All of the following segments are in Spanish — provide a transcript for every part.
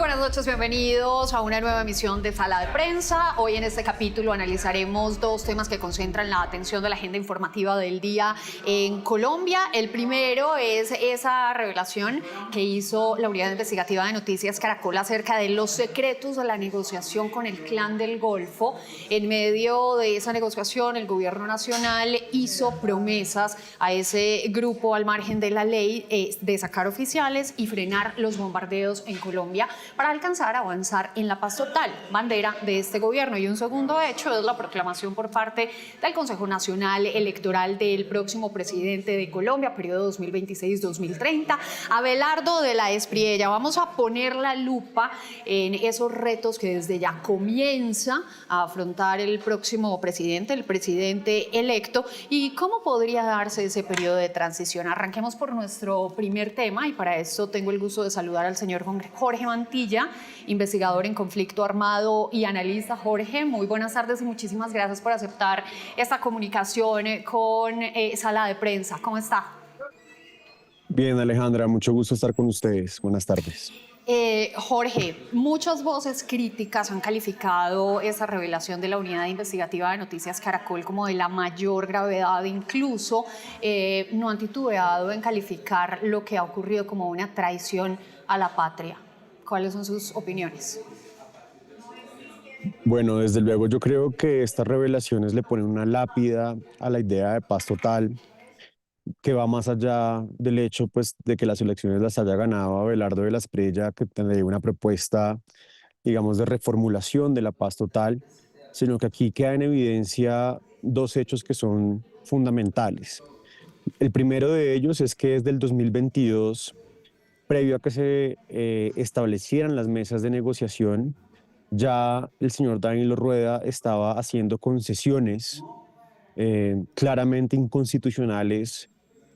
buenas noches, bienvenidos a una nueva emisión de Sala de Prensa. Hoy en este capítulo analizaremos dos temas que concentran la atención de la agenda informativa del día en Colombia. El primero es esa revelación que hizo la Unidad Investigativa de Noticias Caracol acerca de los secretos de la negociación con el Clan del Golfo. En medio de esa negociación, el gobierno nacional hizo promesas a ese grupo al margen de la ley de sacar oficiales y frenar los bombardeos en Colombia para alcanzar a avanzar en la paz total, bandera de este gobierno. Y un segundo hecho es la proclamación por parte del Consejo Nacional Electoral del próximo presidente de Colombia, periodo 2026-2030, Abelardo de la Espriella. Vamos a poner la lupa en esos retos que desde ya comienza a afrontar el próximo presidente, el presidente electo, y cómo podría darse ese periodo de transición. Arranquemos por nuestro primer tema y para esto tengo el gusto de saludar al señor Jorge Mantilla, investigador en conflicto armado y analista. Jorge, muy buenas tardes y muchísimas gracias por aceptar esta comunicación con Sala de Prensa. ¿Cómo está? Bien, Alejandra, mucho gusto estar con ustedes. Buenas tardes. Jorge, muchas voces críticas han calificado esa revelación de la Unidad Investigativa de Noticias Caracol como de la mayor gravedad, incluso no han titubeado en calificar lo que ha ocurrido como una traición a la patria. ¿Cuáles son sus opiniones? Bueno, desde luego yo creo que estas revelaciones le ponen una lápida a la idea de paz total, que va más allá del hecho pues, de que las elecciones las haya ganado Abelardo de la Espriella, que tendría una propuesta, digamos, de reformulación de la paz total, sino que aquí queda en evidencia dos hechos que son fundamentales. El primero de ellos es que desde el 2022, previo a que se establecieran las mesas de negociación, ya el señor Danilo Rueda estaba haciendo concesiones claramente inconstitucionales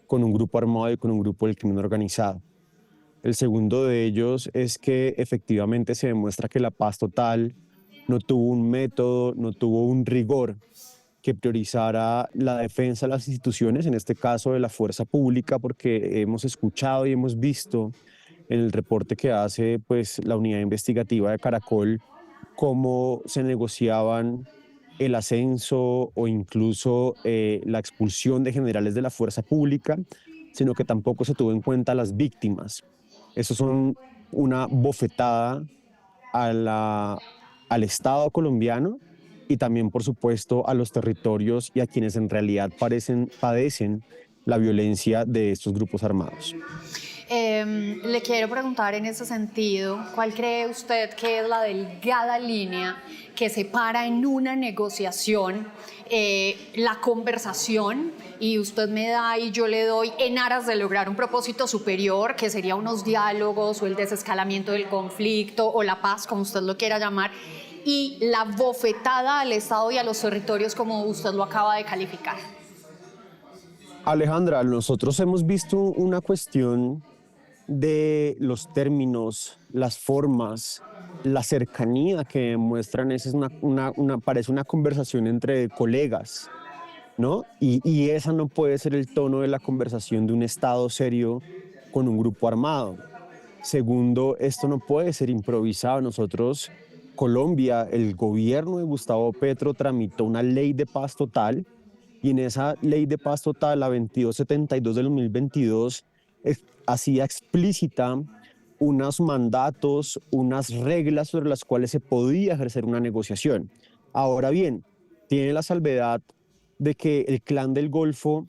con un grupo armado y con un grupo del crimen organizado. El segundo de ellos es que efectivamente se demuestra que la paz total no tuvo un método, no tuvo un rigor que priorizara la defensa de las instituciones, en este caso de la fuerza pública, porque hemos escuchado y hemos visto en el reporte que hace pues, la unidad investigativa de Caracol cómo se negociaban el ascenso o incluso la expulsión de generales de la fuerza pública, sino que tampoco se tuvo en cuenta las víctimas. Eso son una bofetada al Estado colombiano y también, por supuesto, a los territorios y a quienes en realidad padecen la violencia de estos grupos armados. Le quiero preguntar en ese sentido, ¿cuál cree usted que es la delgada línea que separa en una negociación la conversación y usted me da y yo le doy en aras de lograr un propósito superior, que sería unos diálogos o el desescalamiento del conflicto o la paz, como usted lo quiera llamar, y la bofetada al Estado y a los territorios como usted lo acaba de calificar? Alejandra, nosotros hemos visto una cuestión de los términos, las formas, la cercanía que muestran. Esa es parece una conversación entre colegas, ¿no? Y esa no puede ser el tono de la conversación de un Estado serio con un grupo armado. Segundo, esto no puede ser improvisado. Nosotros, Colombia, el gobierno de Gustavo Petro tramitó una ley de paz total y en esa ley de paz total, la 2272 del 2022, hacía explícita unos mandatos, unas reglas sobre las cuales se podía ejercer una negociación. Ahora bien, tiene la salvedad de que el Clan del Golfo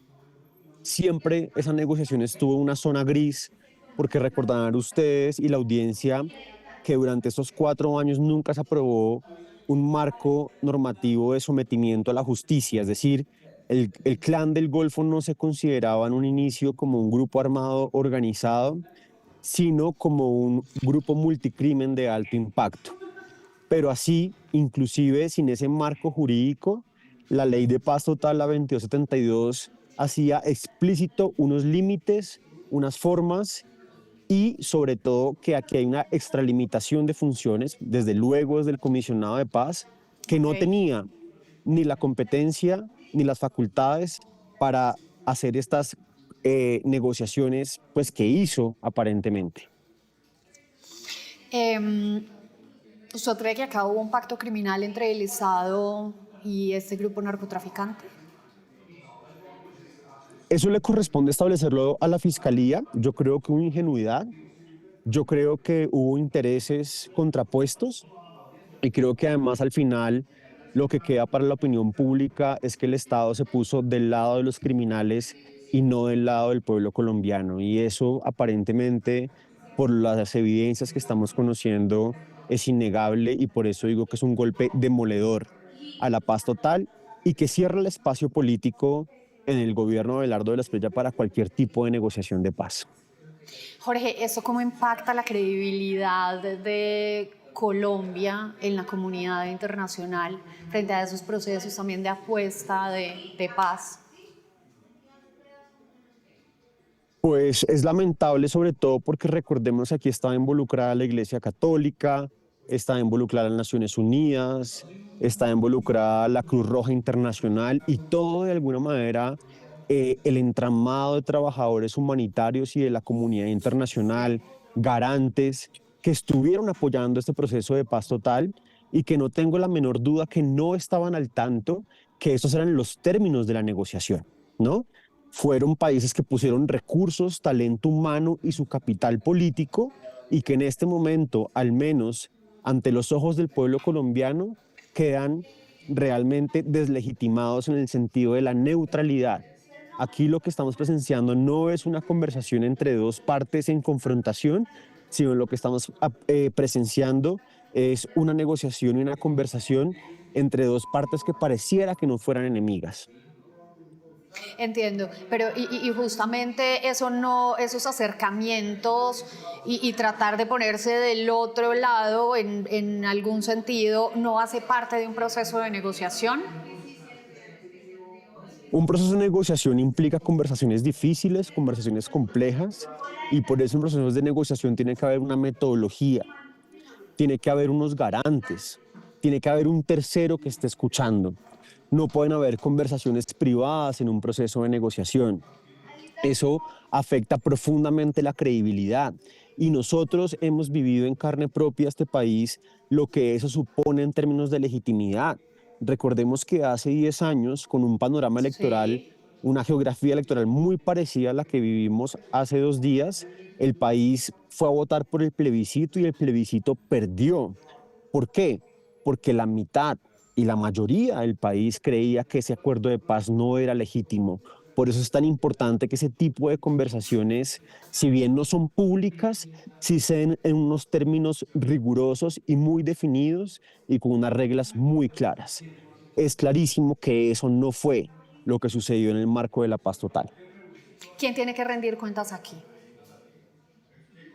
siempre esa negociación estuvo en una zona gris, porque recordarán ustedes y la audiencia que durante estos 4 años nunca se aprobó un marco normativo de sometimiento a la justicia, es decir, el Clan del Golfo no se consideraba en un inicio como un grupo armado organizado, sino como un grupo multicrimen de alto impacto. Pero así, inclusive sin ese marco jurídico, la ley de paz total, la 2272, hacía explícito unos límites, unas formas y sobre todo que aquí hay una extralimitación de funciones, desde luego desde el comisionado de paz, que no tenía ni la competencia ni las facultades para hacer estas negociaciones pues, que hizo aparentemente. Em, ¿Usted cree que acá hubo un pacto criminal entre el Estado y este grupo narcotraficante? Eso le corresponde establecerlo a la fiscalía. Yo creo que hubo ingenuidad, yo creo que hubo intereses contrapuestos y creo que además al final lo que queda para la opinión pública es que el Estado se puso del lado de los criminales y no del lado del pueblo colombiano. Y eso aparentemente, por las evidencias que estamos conociendo, es innegable y por eso digo que es un golpe demoledor a la paz total y que cierra el espacio político en el gobierno de Abelardo de la Espriella para cualquier tipo de negociación de paz. Jorge, ¿esto cómo impacta la credibilidad de Colombia en la comunidad internacional frente a esos procesos también de apuesta de paz? Pues es lamentable sobre todo porque recordemos que aquí estaba involucrada la Iglesia Católica, está involucrada las Naciones Unidas, está involucrada la Cruz Roja Internacional y todo de alguna manera el entramado de trabajadores humanitarios y de la comunidad internacional, garantes, que estuvieron apoyando este proceso de paz total y que no tengo la menor duda que no estaban al tanto que esos eran los términos de la negociación, ¿no? Fueron países que pusieron recursos, talento humano y su capital político y que en este momento, al menos ante los ojos del pueblo colombiano, quedan realmente deslegitimados en el sentido de la neutralidad. Aquí lo que estamos presenciando no es una conversación entre dos partes en confrontación, sino lo que estamos presenciando es una negociación y una conversación entre dos partes que pareciera que no fueran enemigas. Entiendo, pero y justamente eso no, esos acercamientos y tratar de ponerse del otro lado en algún sentido no hace parte de un proceso de negociación. Un proceso de negociación implica conversaciones difíciles, conversaciones complejas, y por eso en procesos de negociación tiene que haber una metodología, tiene que haber unos garantes, tiene que haber un tercero que esté escuchando. No pueden haber conversaciones privadas en un proceso de negociación. Eso afecta profundamente la credibilidad y nosotros hemos vivido en carne propia este país lo que eso supone en términos de legitimidad. Recordemos que hace 10 años, con un panorama electoral, Sí. una geografía electoral muy parecida a la que vivimos hace 2 días, el país fue a votar por el plebiscito y el plebiscito perdió. ¿Por qué? Porque la mitad y la mayoría del país creía que ese acuerdo de paz no era legítimo. Por eso es tan importante que ese tipo de conversaciones, si bien no son públicas, sí se den en unos términos rigurosos y muy definidos y con unas reglas muy claras. Es clarísimo que eso no fue lo que sucedió en el marco de la paz total. ¿Quién tiene que rendir cuentas aquí?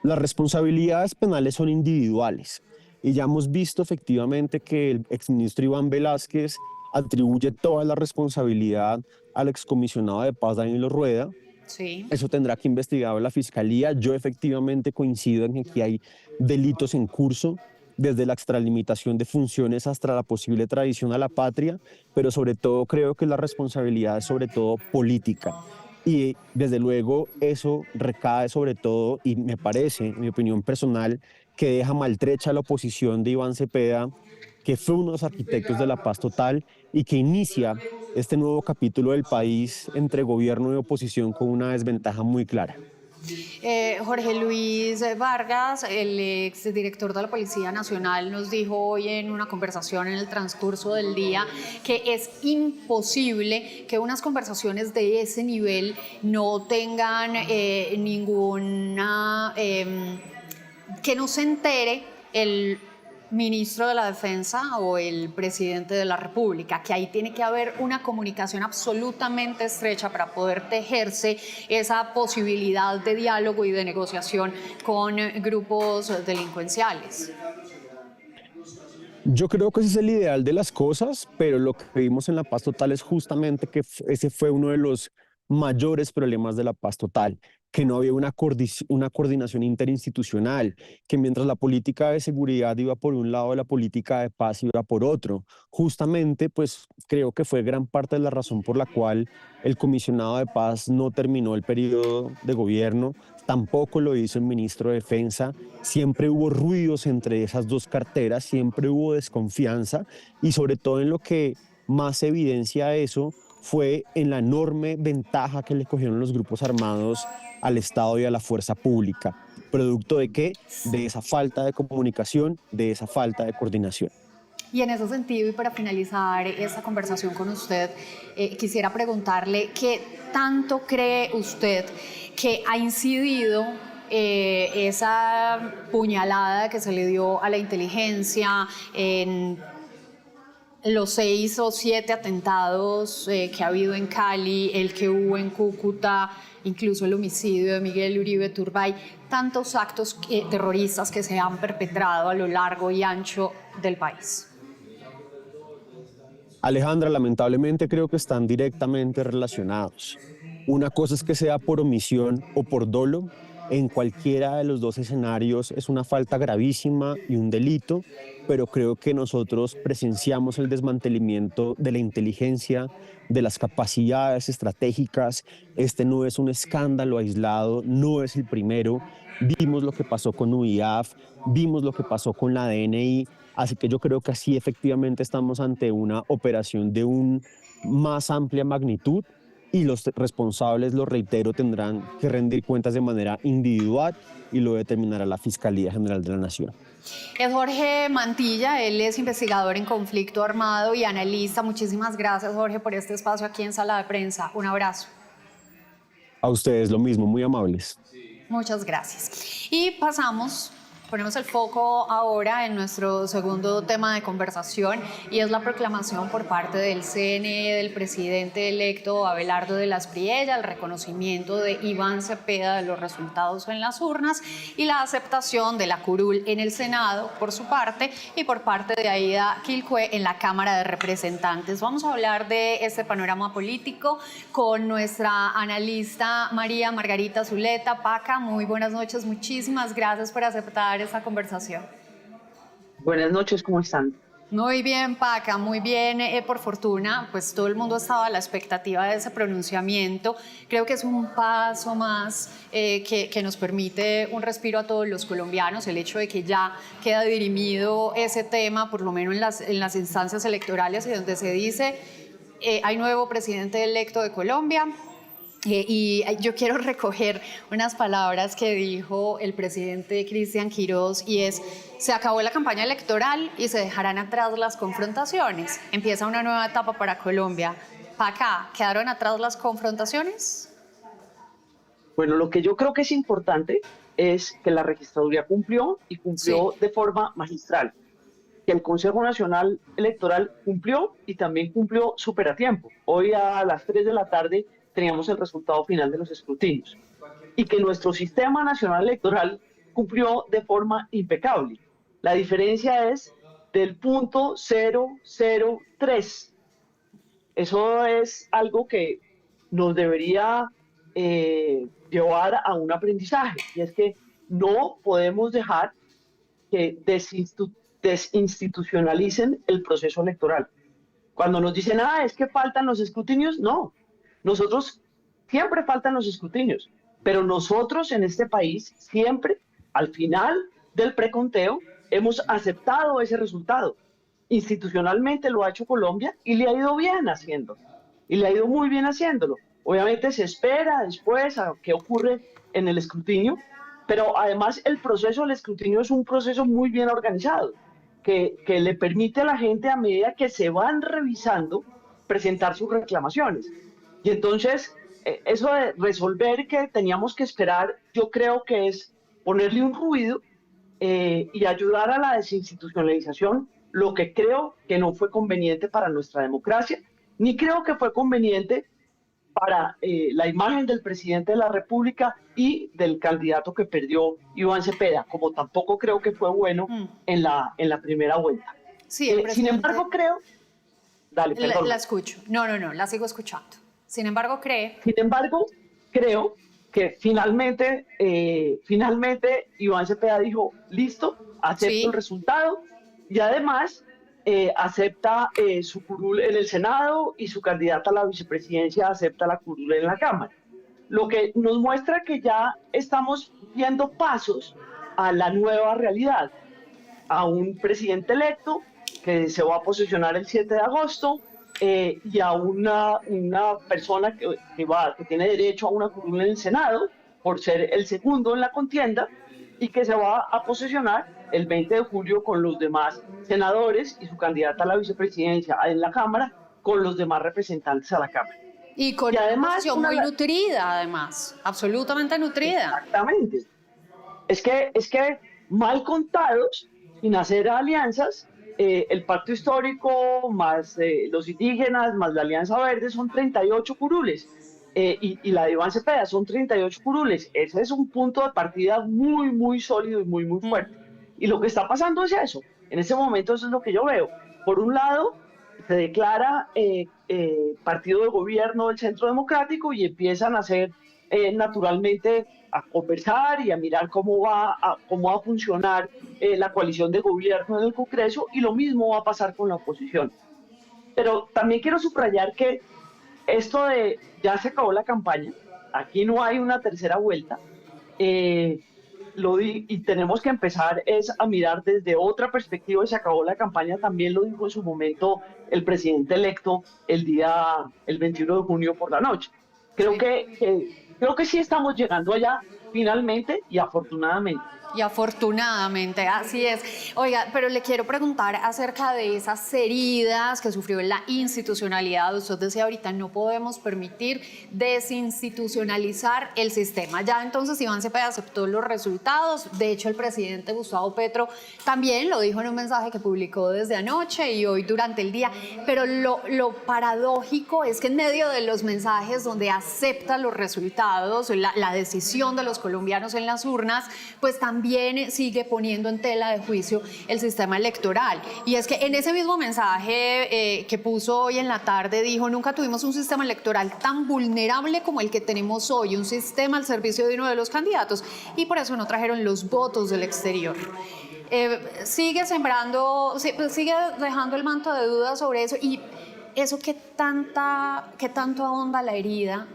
Las responsabilidades penales son individuales y ya hemos visto efectivamente que el exministro Iván Velázquez atribuye toda la responsabilidad al excomisionado de paz Danilo Rueda. Sí. Eso tendrá que investigar la fiscalía. Yo efectivamente coincido en que aquí hay delitos en curso, desde la extralimitación de funciones hasta la posible traición a la patria, pero sobre todo creo que la responsabilidad es sobre todo política. Y desde luego eso recae sobre todo, y me parece, en mi opinión personal, que deja maltrecha a la oposición de Iván Cepeda, que fue uno de los arquitectos de la paz total y que inicia este nuevo capítulo del país entre gobierno y oposición con una desventaja muy clara. Jorge Luis Vargas, el exdirector de la Policía Nacional, nos dijo hoy en una conversación en el transcurso del día que es imposible que unas conversaciones de ese nivel no tengan ninguna, que no se entere el ministro de la Defensa o el presidente de la República, que ahí tiene que haber una comunicación absolutamente estrecha para poder tejerse esa posibilidad de diálogo y de negociación con grupos delincuenciales. Yo creo que ese es el ideal de las cosas, pero lo que vimos en la paz total es justamente que ese fue uno de los mayores problemas de la paz total, que no había una coordinación interinstitucional, que mientras la política de seguridad iba por un lado, la política de paz iba por otro. Justamente, pues creo que fue gran parte de la razón por la cual el comisionado de paz no terminó el periodo de gobierno, tampoco lo hizo el ministro de Defensa. Siempre hubo ruidos entre esas dos carteras, siempre hubo desconfianza y sobre todo en lo que más evidencia eso fue en la enorme ventaja que le cogieron los grupos armados al Estado y a la fuerza pública. ¿Producto de qué? De esa falta de comunicación, de esa falta de coordinación. Y en ese sentido, y para finalizar esta conversación con usted, quisiera preguntarle qué tanto cree usted que ha incidido esa puñalada que se le dio a la inteligencia en los 6 o 7 atentados que ha habido en Cali, el que hubo en Cúcuta, incluso el homicidio de Miguel Uribe Turbay, tantos actos terroristas que se han perpetrado a lo largo y ancho del país? Alejandra, lamentablemente creo que están directamente relacionados. Una cosa es que sea por omisión o por dolo. En cualquiera de los dos escenarios es una falta gravísima y un delito, pero creo que nosotros presenciamos el desmantelamiento de la inteligencia, de las capacidades estratégicas. Este no es un escándalo aislado, no es el primero. Vimos lo que pasó con UIAF, vimos lo que pasó con la DNI, así que yo creo que así efectivamente estamos ante una operación de un más amplia magnitud y los responsables, lo reitero, tendrán que rendir cuentas de manera individual y lo determinará la Fiscalía General de la Nación. Es Jorge Mantilla, él es investigador en conflicto armado y analista. Muchísimas gracias, Jorge, por este espacio aquí en Sala de Prensa. Un abrazo. A ustedes lo mismo, muy amables. Muchas gracias. Y ponemos el foco ahora en nuestro segundo tema de conversación y es la proclamación por parte del CNE del presidente electo Abelardo de las Priella, el reconocimiento de Iván Cepeda de los resultados en las urnas y la aceptación de la curul en el Senado por su parte y por parte de Aida Quilcue en la Cámara de Representantes. Vamos a hablar de este panorama político con nuestra analista María Margarita Zuleta. Paca, muy buenas noches, muchísimas gracias por aceptar esta conversación. Buenas noches, ¿cómo están? Muy bien, Paca, muy bien, por fortuna, pues todo el mundo estaba a la expectativa de ese pronunciamiento. Creo que es un paso más que nos permite un respiro a todos los colombianos, el hecho de que ya queda dirimido ese tema, por lo menos en las instancias electorales, y donde se dice hay nuevo presidente electo de Colombia. Y yo quiero recoger unas palabras que dijo el presidente Cristian Quirós y es: se acabó la campaña electoral y se dejarán atrás las confrontaciones. Empieza una nueva etapa para Colombia. Paca, ¿quedaron atrás las confrontaciones? Bueno, lo que yo creo que es importante es que la registraduría cumplió y cumplió de forma magistral. Que el Consejo Nacional Electoral cumplió y también cumplió súper a tiempo. Hoy a las 3 de la tarde teníamos el resultado final de los escrutinios y que nuestro sistema nacional electoral cumplió de forma impecable. La diferencia es del punto 003. Eso es algo que nos debería llevar a un aprendizaje, y es que no podemos dejar que desinstitucionalicen el proceso electoral. Cuando nos dicen, es que faltan los escrutinios, no. Nosotros siempre faltan los escrutinios, pero nosotros en este país siempre, al final del preconteo, hemos aceptado ese resultado. Institucionalmente lo ha hecho Colombia y le ha ido bien haciéndolo, y le ha ido muy bien haciéndolo. Obviamente se espera después a qué ocurre en el escrutinio, pero además el proceso del escrutinio es un proceso muy bien organizado, que le permite a la gente, a medida que se van revisando, presentar sus reclamaciones. Y entonces, eso de resolver que teníamos que esperar, yo creo que es ponerle un ruido y ayudar a la desinstitucionalización, lo que creo que no fue conveniente para nuestra democracia, ni creo que fue conveniente para la imagen del presidente de la República y del candidato que perdió, Iván Cepeda, como tampoco creo que fue bueno en la primera vuelta. Sí, el presidente... Sin embargo, creo... Dale, perdón. La escucho. No, la sigo escuchando. Sin embargo, creo que finalmente Iván Cepeda dijo, listo, acepto Sí. el resultado y además acepta su curul en el Senado y su candidata a la vicepresidencia acepta la curul en la Cámara. Lo que nos muestra que ya estamos viendo pasos a la nueva realidad, a un presidente electo que se va a posicionar el 7 de agosto y a una persona que tiene derecho a una curul en el Senado por ser el segundo en la contienda y que se va a posicionar el 20 de julio con los demás senadores y su candidata a la vicepresidencia en la Cámara con los demás representantes a la Cámara. Y con Y una además, oposición muy nutrida, además, absolutamente nutrida. exactamente, es que mal contados, sin hacer alianzas, el pacto histórico más los indígenas más la Alianza Verde son 38 curules y la de Iván Cepeda son 38 curules. Ese es un punto de partida muy, muy sólido y muy, muy fuerte. Y lo que está pasando es eso. En ese momento eso es lo que yo veo. Por un lado, se declara partido de gobierno del Centro Democrático y empiezan a hacer naturalmente a conversar y a mirar cómo va a funcionar la coalición de gobierno en el Congreso y lo mismo va a pasar con la oposición. Pero también quiero subrayar que esto de ya se acabó la campaña, aquí no hay una tercera vuelta, y tenemos que empezar es a mirar desde otra perspectiva y se acabó la campaña, también lo dijo en su momento el presidente electo el 21 de junio por la noche. Creo que sí estamos llegando allá finalmente y afortunadamente. Y afortunadamente, así es. Oiga, pero le quiero preguntar acerca de esas heridas que sufrió en la institucionalidad. Usted decía ahorita, no podemos permitir desinstitucionalizar el sistema. Ya entonces Iván Cepeda aceptó los resultados. De hecho, el presidente Gustavo Petro también lo dijo en un mensaje que publicó desde anoche y hoy durante el día. Pero lo paradójico es que en medio de los mensajes donde acepta los resultados, la decisión de los colombianos en las urnas, pues también sigue poniendo en tela de juicio el sistema electoral. Y es que en ese mismo mensaje que puso hoy en la tarde dijo, nunca tuvimos un sistema electoral tan vulnerable como el que tenemos hoy, un sistema al servicio de uno de los candidatos, y por eso no trajeron los votos del exterior. Sigue sembrando, sigue dejando el manto de dudas sobre eso, y eso qué tanto ahonda la herida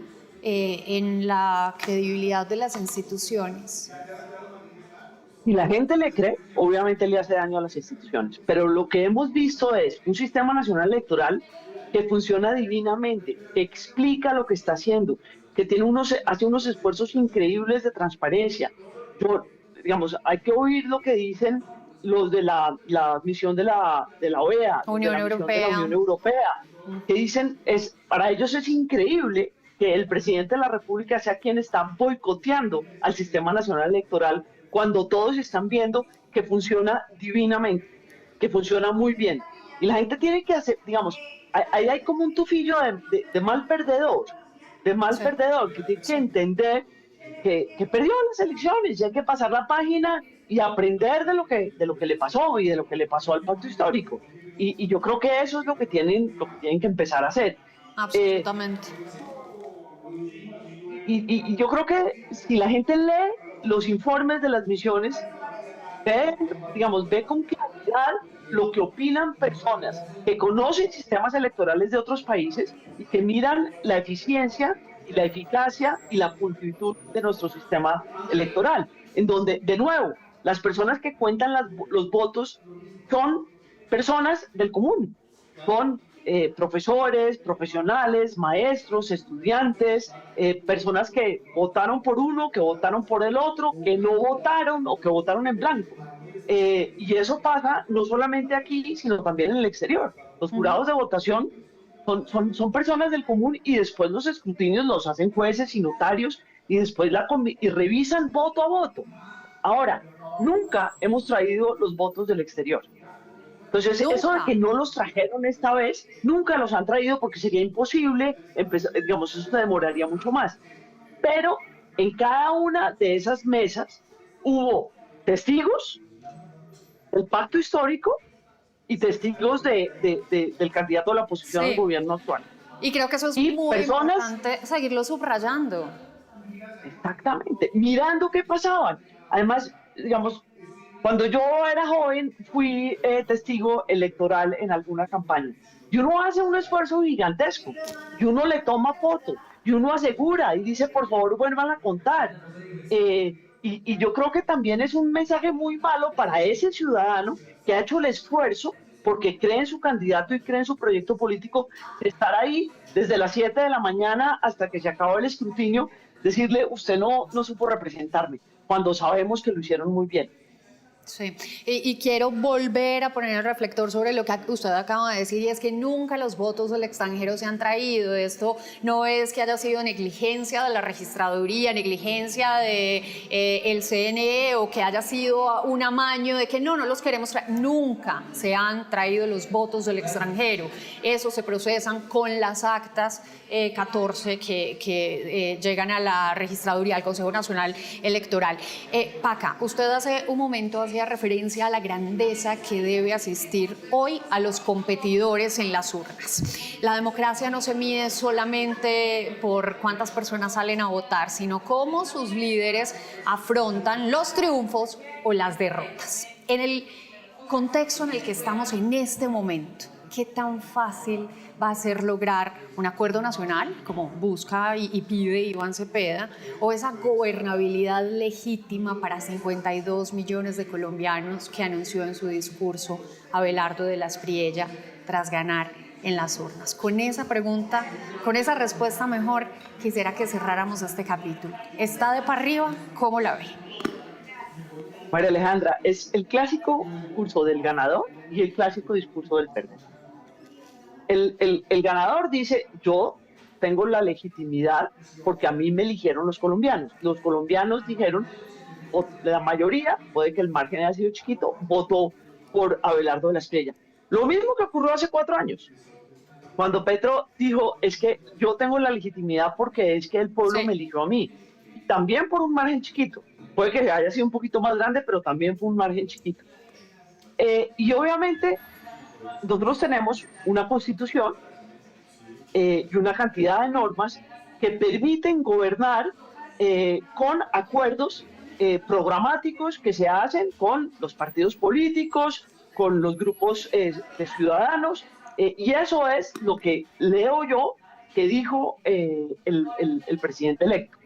en la credibilidad de las instituciones. Si la gente le cree, obviamente le hace daño a las instituciones, pero lo que hemos visto es un sistema nacional electoral que funciona divinamente, que explica lo que está haciendo, que hace unos esfuerzos increíbles de transparencia. Digamos, hay que oír lo que dicen los de la misión de la OEA, Unión de la Europea. misión de la Unión Europea, que dicen, para ellos es increíble que el presidente de la República sea quien está boicoteando al sistema nacional electoral cuando todos están viendo que funciona divinamente, que funciona muy bien. Y la gente tiene que hacer, digamos, ahí hay como un tufillo de mal perdedor, que tiene que entender que perdió las elecciones y hay que pasar la página y aprender de lo que le pasó y de lo que le pasó al pacto histórico. Y yo creo que eso es lo que tienen que empezar a hacer. Absolutamente. Y yo creo que si la gente lee los informes de las misiones, ve con claridad lo que opinan personas que conocen sistemas electorales de otros países y que miran la eficiencia y la eficacia y la pulcritud de nuestro sistema electoral, en donde, de nuevo, las personas que cuentan los votos son personas del común, son profesores, profesionales, maestros, estudiantes, personas que votaron por uno, que votaron por el otro, que no votaron o que votaron en blanco. Y eso pasa no solamente aquí, sino también en el exterior. Los jurados de votación son personas del común y después los escrutinios los hacen jueces y notarios y después y revisan voto a voto. Ahora, nunca hemos traído los votos del exterior. Entonces, eso de que no los trajeron esta vez, nunca los han traído porque sería imposible, eso se demoraría mucho más. Pero en cada una de esas mesas hubo testigos del pacto histórico y testigos del candidato a la oposición al gobierno actual. Y creo que eso es muy importante seguirlo subrayando. Exactamente, mirando qué pasaban. Además, digamos, cuando yo era joven fui testigo electoral en alguna campaña y uno hace un esfuerzo gigantesco y uno le toma foto y uno asegura y dice, por favor, vuelvan a contar. Y yo creo que también es un mensaje muy malo para ese ciudadano que ha hecho el esfuerzo porque cree en su candidato y cree en su proyecto político, de estar ahí desde las 7 de la mañana hasta que se acabó el escrutinio, decirle, usted no supo representarme, cuando sabemos que lo hicieron muy bien. Sí, y quiero volver a poner el reflector sobre lo que usted acaba de decir, y es que nunca los votos del extranjero se han traído. Esto no es que haya sido negligencia de la registraduría, negligencia de el CNE, o que haya sido un amaño de que no los queremos traer. Nunca se han traído los votos del extranjero. Eso se procesan con las actas 14 que llegan a la registraduría, al Consejo Nacional Electoral. Paca, usted hace un momento hacía referencia a la grandeza que debe asistir hoy a los competidores en las urnas. La democracia no se mide solamente por cuántas personas salen a votar, sino cómo sus líderes afrontan los triunfos o las derrotas. En el contexto en el que estamos en este momento, ¿qué tan fácil va a ser lograr un acuerdo nacional, como busca y pide Iván Cepeda, o esa gobernabilidad legítima para 52 millones de colombianos que anunció en su discurso Abelardo de la Espriella tras ganar en las urnas? Con esa pregunta, con esa respuesta mejor, quisiera que cerráramos este capítulo. ¿Está de para arriba? ¿Cómo la ve? María Alejandra, es el clásico discurso del ganador y el clásico discurso del perdedor. El ganador dice, yo tengo la legitimidad porque a mí me eligieron los colombianos. Los colombianos dijeron, o la mayoría, puede que el margen haya sido chiquito, votó por Abelardo de la Espriella. Lo mismo que ocurrió hace 4 años, cuando Petro dijo, es que yo tengo la legitimidad porque es que el pueblo me eligió a mí. También por un margen chiquito. Puede que haya sido un poquito más grande, pero también fue un margen chiquito. Y obviamente nosotros tenemos una constitución y una cantidad de normas que permiten gobernar con acuerdos programáticos que se hacen con los partidos políticos, con los grupos de ciudadanos, y eso es lo que leo yo que dijo el presidente electo.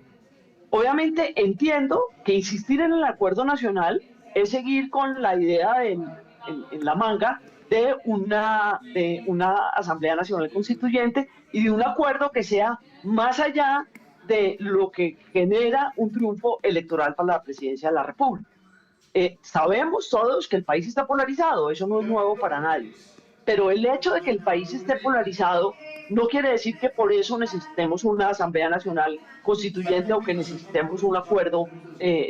Obviamente entiendo que insistir en el acuerdo nacional es seguir con la idea en la manga de una Asamblea Nacional Constituyente y de un acuerdo que sea más allá de lo que genera un triunfo electoral para la presidencia de la República. Sabemos todos que el país está polarizado, eso no es nuevo para nadie, pero el hecho de que el país esté polarizado no quiere decir que por eso necesitemos una Asamblea Nacional Constituyente o que necesitemos un acuerdo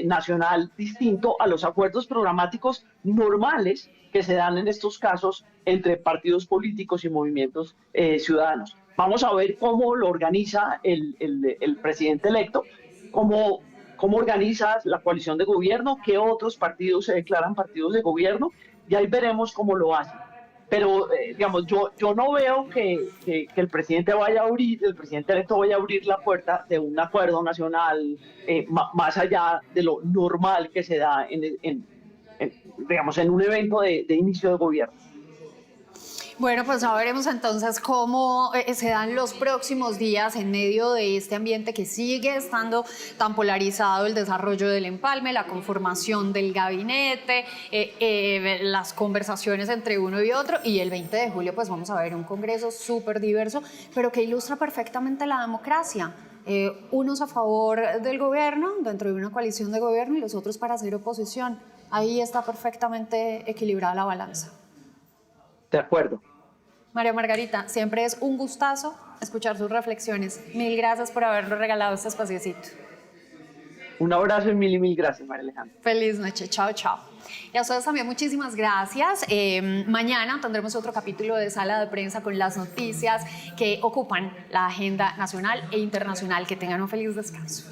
nacional distinto a los acuerdos programáticos normales que se dan en estos casos entre partidos políticos y movimientos ciudadanos. Vamos a ver cómo lo organiza el presidente electo, cómo organiza la coalición de gobierno, qué otros partidos se declaran partidos de gobierno, y ahí veremos cómo lo hacen. Pero, digamos, yo no veo que el presidente vaya a abrir, el presidente electo vaya a abrir la puerta de un acuerdo nacional más allá de lo normal que se da digamos, en un evento de inicio de gobierno. Bueno, pues ya veremos entonces cómo se dan los próximos días en medio de este ambiente que sigue estando tan polarizado, el desarrollo del empalme, la conformación del gabinete, las conversaciones entre uno y otro, y el 20 de julio pues vamos a ver un congreso súper diverso, pero que ilustra perfectamente la democracia. Unos a favor del gobierno, dentro de una coalición de gobierno, y los otros para hacer oposición. Ahí está perfectamente equilibrada la balanza. De acuerdo. María Margarita, siempre es un gustazo escuchar sus reflexiones. Mil gracias por habernos regalado este espaciocito. Un abrazo y mil gracias, María Alejandra. Feliz noche, chao, chao. Y a ustedes también muchísimas gracias. Mañana tendremos otro capítulo de Sala de Prensa con las noticias que ocupan la agenda nacional e internacional. Que tengan un feliz descanso.